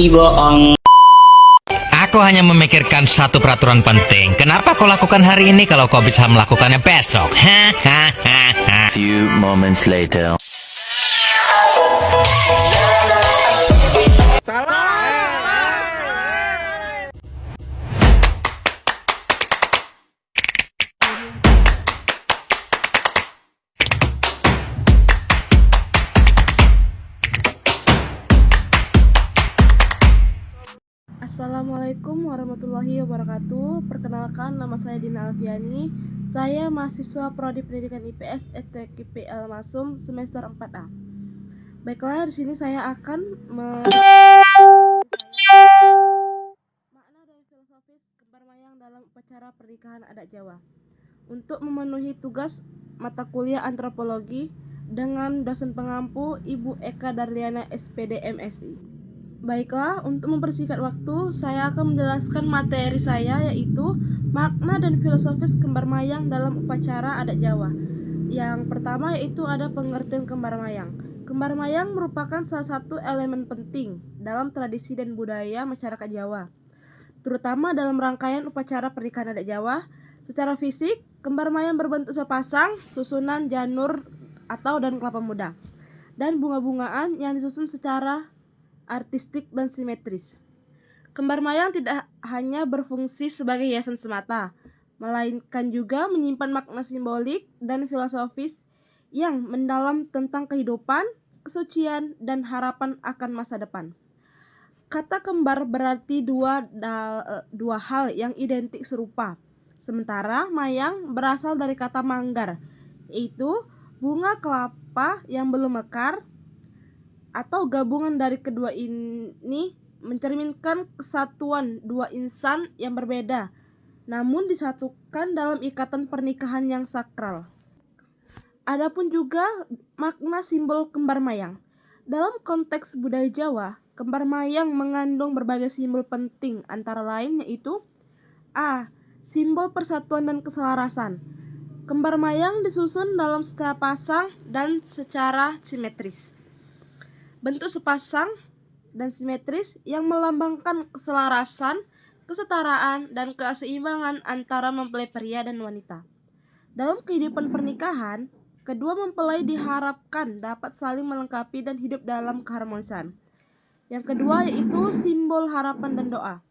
bohong. Aku hanya memikirkan satu peraturan penting. Kenapa kau lakukan hari ini kalau kau bisa melakukannya besok? Hahaha. Few moments later. Assalamualaikum warahmatullahi wabarakatuh. Perkenalkan, nama saya Dina Alfiani. Saya mahasiswa Prodi Pendidikan IPS FTKIP Al-Masum semester 4A. Baiklah, di sini saya akan makna dan filosofis kembar mayang dalam upacara pernikahan adat Jawa. Untuk memenuhi tugas mata kuliah antropologi dengan dosen pengampu Ibu Eka Darliana SPD MSI. Baiklah, untuk mempersingkat waktu, saya akan menjelaskan materi saya, yaitu makna dan filosofis kembar mayang dalam upacara adat Jawa. Yang pertama yaitu ada pengertian kembar mayang. Kembar mayang merupakan salah satu elemen penting dalam tradisi dan budaya masyarakat Jawa, terutama dalam rangkaian upacara pernikahan adat Jawa. Secara fisik, kembar mayang berbentuk sepasang susunan janur atau daun kelapa muda dan bunga-bungaan yang disusun secara artistik dan simetris. Kembar mayang tidak hanya berfungsi sebagai hiasan semata, melainkan juga menyimpan makna simbolik dan filosofis yang mendalam tentang kehidupan, kesucian, dan harapan akan masa depan. Kata kembar berarti dua hal yang identik serupa, sementara mayang berasal dari kata manggar, yaitu bunga kelapa yang belum mekar, atau gabungan dari kedua ini mencerminkan kesatuan dua insan yang berbeda, namun disatukan dalam ikatan pernikahan yang sakral. Adapun juga makna simbol kembar mayang. Dalam konteks budaya Jawa, kembar mayang mengandung berbagai simbol penting, antara lain yaitu A. Simbol persatuan dan keselarasan. Kembar mayang disusun dalam secara pasang dan secara simetris. Bentuk sepasang dan simetris yang melambangkan keselarasan, kesetaraan, dan keseimbangan antara mempelai pria dan wanita. Dalam kehidupan pernikahan, kedua mempelai diharapkan dapat saling melengkapi dan hidup dalam keharmonisan. Yang kedua yaitu simbol harapan dan doa.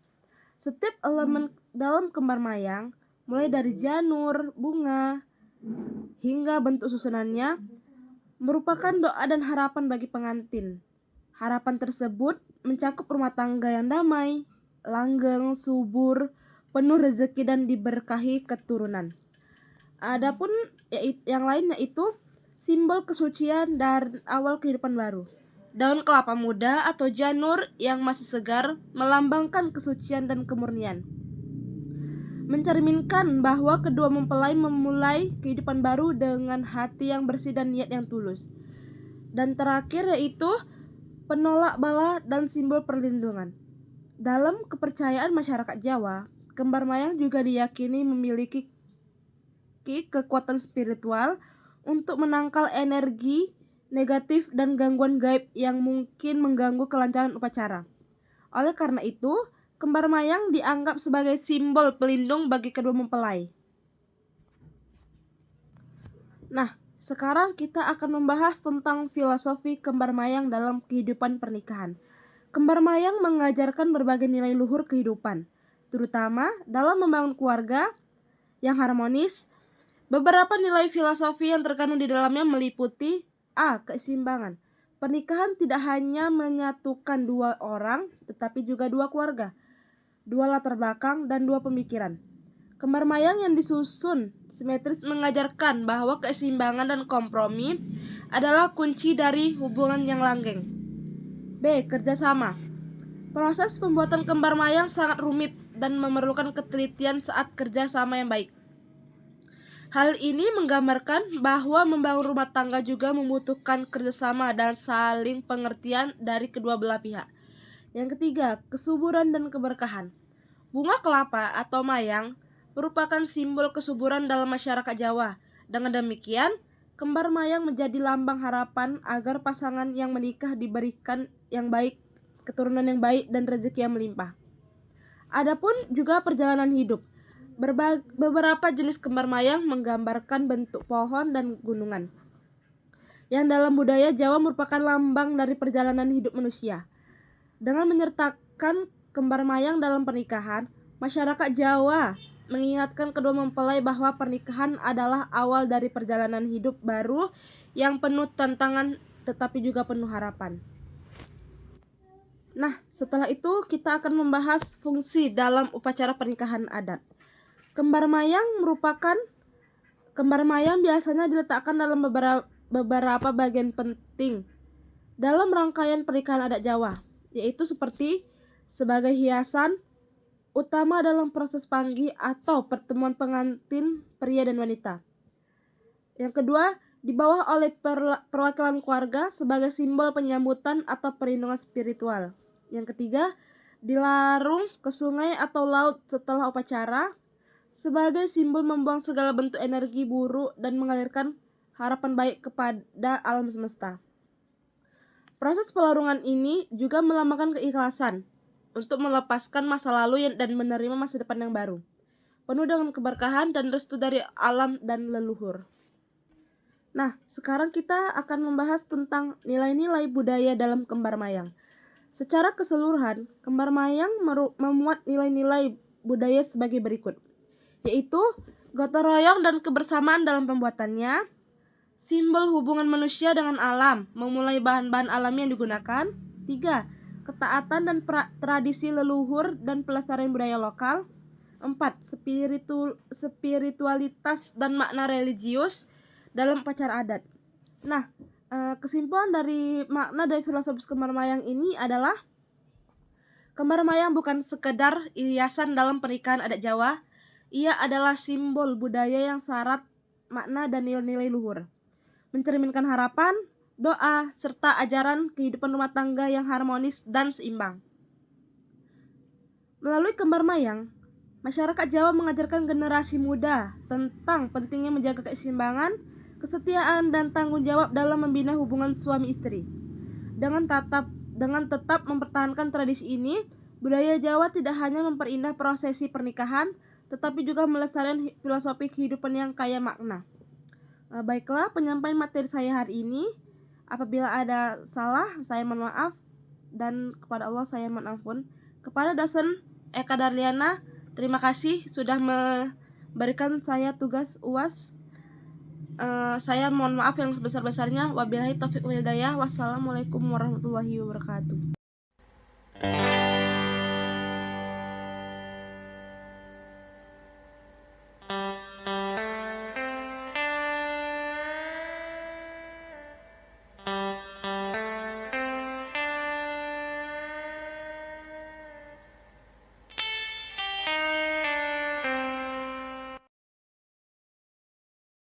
Setiap elemen dalam kembar mayang, mulai dari janur, bunga, hingga bentuk susunannya, merupakan doa dan harapan bagi pengantin. Harapan tersebut mencakup rumah tangga yang damai, langgeng, subur, penuh rezeki dan diberkahi keturunan. Adapun yang lain yaitu simbol kesucian dan awal kehidupan baru. Daun kelapa muda atau janur yang masih segar melambangkan kesucian dan kemurnian, mencerminkan bahwa kedua mempelai memulai kehidupan baru dengan hati yang bersih dan niat yang tulus. Dan terakhir yaitu penolak bala dan simbol perlindungan. Dalam kepercayaan masyarakat Jawa, kembar mayang juga diyakini memiliki kekuatan spiritual untuk menangkal energi negatif dan gangguan gaib yang mungkin mengganggu kelancaran upacara. Oleh karena itu, kembar mayang dianggap sebagai simbol pelindung bagi kedua mempelai. Nah, sekarang kita akan membahas tentang filosofi kembar mayang dalam kehidupan pernikahan. Kembar mayang mengajarkan berbagai nilai luhur kehidupan, terutama dalam membangun keluarga yang harmonis. Beberapa nilai filosofi yang terkandung di dalamnya meliputi A. Keseimbangan. Pernikahan tidak hanya menyatukan dua orang, tetapi juga dua keluarga, dua latar belakang, dan dua pemikiran. Kembar mayang yang disusun simetris mengajarkan bahwa keseimbangan dan kompromi adalah kunci dari hubungan yang langgeng. B. Kerjasama. Proses pembuatan kembar mayang sangat rumit dan memerlukan ketelitian saat kerjasama yang baik. Hal ini menggambarkan bahwa membangun rumah tangga juga membutuhkan kerjasama dan saling pengertian dari kedua belah pihak. Yang ketiga, kesuburan dan keberkahan. Bunga kelapa atau mayang merupakan simbol kesuburan dalam masyarakat Jawa. Dengan demikian, kembar mayang menjadi lambang harapan agar pasangan yang menikah diberikan yang baik keturunan yang baik dan rezeki yang melimpah. Adapun juga perjalanan hidup. Beberapa jenis kembar mayang menggambarkan bentuk pohon dan gunungan, yang dalam budaya Jawa merupakan lambang dari perjalanan hidup manusia. Dengan menyertakan kembar mayang dalam pernikahan, masyarakat Jawa mengingatkan kedua mempelai bahwa pernikahan adalah awal dari perjalanan hidup baru yang penuh tantangan tetapi juga penuh harapan. Nah, setelah itu kita akan membahas fungsi dalam upacara pernikahan adat. Kembar mayang biasanya diletakkan dalam beberapa bagian penting dalam rangkaian pernikahan adat Jawa, yaitu seperti sebagai hiasan utama dalam proses panggih atau pertemuan pengantin pria dan wanita. Yang kedua, dibawa oleh perwakilan keluarga sebagai simbol penyambutan atau perlindungan spiritual. Yang ketiga, dilarung ke sungai atau laut setelah upacara sebagai simbol membuang segala bentuk energi buruk dan mengalirkan harapan baik kepada alam semesta. Proses pelarungan ini juga melambangkan keikhlasan untuk melepaskan masa lalu dan menerima masa depan yang baru, penuh dengan keberkahan dan restu dari alam dan leluhur. Nah, sekarang kita akan membahas tentang nilai-nilai budaya dalam kembar mayang. Secara keseluruhan, kembar mayang memuat nilai-nilai budaya sebagai berikut, yaitu gotong royong dan kebersamaan dalam pembuatannya, simbol hubungan manusia dengan alam, memulai bahan-bahan alami yang digunakan. 3. Ketaatan dan tradisi leluhur dan pelestarian budaya lokal. 4. Spiritualitas dan makna religius dalam upacara adat. Nah, kesimpulan dari makna dan filosofis kembar mayang ini adalah kembar mayang bukan sekedar hiasan dalam pernikahan adat Jawa. Ia adalah simbol budaya yang syarat makna dan nilai-nilai luhur, mencerminkan harapan, doa, serta ajaran kehidupan rumah tangga yang harmonis dan seimbang. Melalui kembar mayang, masyarakat Jawa mengajarkan generasi muda tentang pentingnya menjaga keseimbangan, kesetiaan, dan tanggung jawab dalam membina hubungan suami istri. Dengan tetap mempertahankan tradisi ini, budaya Jawa tidak hanya memperindah prosesi pernikahan, tetapi juga melestarikan filosofi kehidupan yang kaya makna. Baiklah, penyampaian materi saya hari ini. Apabila ada salah, saya mohon maaf, dan kepada Allah saya mohon ampun. Kepada dosen Eka Darliana, terima kasih sudah memberikan saya tugas UAS. Saya mohon maaf yang sebesar-besarnya. Wabillahi taufiq wal hidayah. Wassalamualaikum warahmatullahi wabarakatuh.